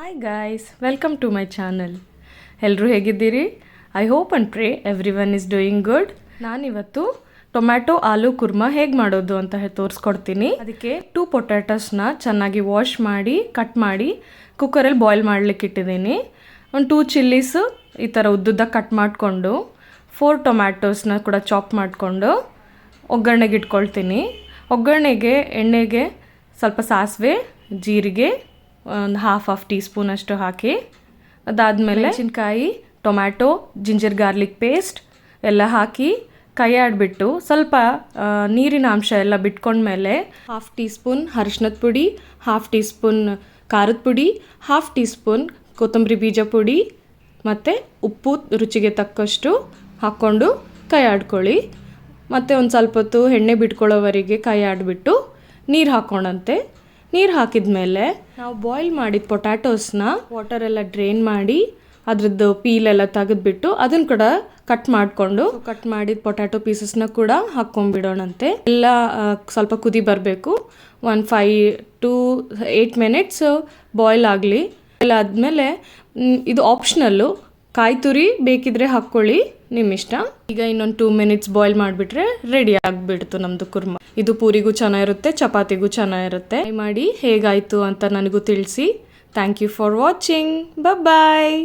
Hi guys, welcome to my channel. ಎಲ್ಲರೂ ಹೇಗಿದ್ದೀರಿ? I hope and pray everyone is doing good. ನಾನಿವತ್ತು tomato aloo kurma ಹೇಗೆ ಮಾಡೋದು ಅಂತ ತೋರಿಸ್ಕೊಡ್ತೀನಿ. ಅದಕ್ಕೆ 2 ಪೊಟ್ಯಾಟೋಸ್ನ ಚೆನ್ನಾಗಿ ವಾಶ್ ಮಾಡಿ ಕಟ್ ಮಾಡಿ ಕುಕ್ಕರಲ್ಲಿ ಬಾಯ್ಲ್ ಮಾಡ್ಲಿಕ್ಕೆ ಇಟ್ಟಿದ್ದೀನಿ. ಒಂದು 2 ಚಿಲ್ಲೀಸು ಈ ಥರ ಉದ್ದುದ್ದ ಕಟ್ ಮಾಡಿಕೊಂಡು 4 ಟೊಮ್ಯಾಟೋಸ್ನ ಕೂಡ ಚಾಪ್ ಮಾಡಿಕೊಂಡು ಒಗ್ಗರಣೆಗೆ ಇಟ್ಕೊಳ್ತೀನಿ. ಒಗ್ಗರಣೆಗೆ ಎಣ್ಣೆಗೆ ಸ್ವಲ್ಪ ಸಾಸಿವೆ, ಜೀರಿಗೆ, ಒಂದು ಹಾಫ್ ಟೀ ಸ್ಪೂನ್ ಅಷ್ಟು ಹಾಕಿ, ಅದಾದಮೇಲೆ ಮೆಣಸಿನ್ಕಾಯಿ, ಟೊಮ್ಯಾಟೊ, ಜಿಂಜರ್ ಗಾರ್ಲಿಕ್ ಪೇಸ್ಟ್ ಎಲ್ಲ ಹಾಕಿ ಕೈ ಆಡಿಬಿಟ್ಟು ಸ್ವಲ್ಪ ನೀರಿನ ಅಂಶ ಎಲ್ಲ ಬಿಟ್ಕೊಂಡ್ಮೇಲೆ ಹಾಫ್ ಟೀ ಸ್ಪೂನ್ ಅರಿಶಿನದ ಪುಡಿ, ಹಾಫ್ ಟೀ ಸ್ಪೂನ್ ಖಾರದ ಪುಡಿ, ಹಾಫ್ ಟೀ ಸ್ಪೂನ್ ಕೊತ್ತಂಬರಿ ಬೀಜ ಪುಡಿ ಮತ್ತು ಉಪ್ಪು ರುಚಿಗೆ ತಕ್ಕಷ್ಟು ಹಾಕ್ಕೊಂಡು ಕೈ ಆಡ್ಕೊಳ್ಳಿ. ಮತ್ತು ಒಂದು ಸ್ವಲ್ಪ ಹೊತ್ತು ಎಣ್ಣೆ ಬಿಟ್ಕೊಳ್ಳೋವರೆಗೆ ಕೈ ಆಡಿಬಿಟ್ಟು ನೀರು ಹಾಕ್ಕೊಂಡಂತೆ. ನೀರು ಹಾಕಿದ ಮೇಲೆ ನಾವು ಬಾಯ್ಲ್ ಮಾಡಿದ ಪೊಟ್ಯಾಟೋಸ್ನ ವಾಟರೆಲ್ಲ ಡ್ರೈನ್ ಮಾಡಿ ಅದ್ರದ್ದು ಪೀಲೆಲ್ಲ ತೆಗೆದ್ಬಿಟ್ಟು ಅದನ್ನು ಕೂಡ ಕಟ್ ಮಾಡಿದ ಪೊಟ್ಯಾಟೊ ಪೀಸಸ್ನ ಕೂಡ ಹಾಕ್ಕೊಂಡ್ಬಿಡೋಣಂತೆ. ಎಲ್ಲ ಸ್ವಲ್ಪ ಕುದಿ ಬರಬೇಕು. 5 to 8 ಮಿನಿಟ್ಸ್ ಬಾಯ್ಲ್ ಆಗಲಿ. ಎಲ್ಲ ಆದಮೇಲೆ ಇದು ಆಪ್ಷನಲ್ಲು, ಕಾಯಿ ತುರಿ ಬೇಕಿದ್ರೆ ಹಾಕ್ಕೊಳ್ಳಿ, ನಿಮ್ಮ ಇಷ್ಟ. ಈಗ ಇನ್ನೊಂದು 2 ಮಿನಿಟ್ಸ್ ಬಾಯ್ಲ್ ಮಾಡಿಬಿಟ್ರೆ ರೆಡಿ ಆಗಿಬಿಡ್ತು ನಮ್ಮದು ಕುರ್ಮಾ. ಇದು ಪೂರಿಗೂ ಚೆನ್ನಾಗಿರುತ್ತೆ, ಚಪಾತಿಗೂ ಚೆನ್ನಾಗಿರುತ್ತೆ. ಟ್ರೈ ಮಾಡಿ ಹೇಗಾಯಿತು ಅಂತ ನನಗೂ ತಿಳಿಸಿ. Thank you for watching. Bye.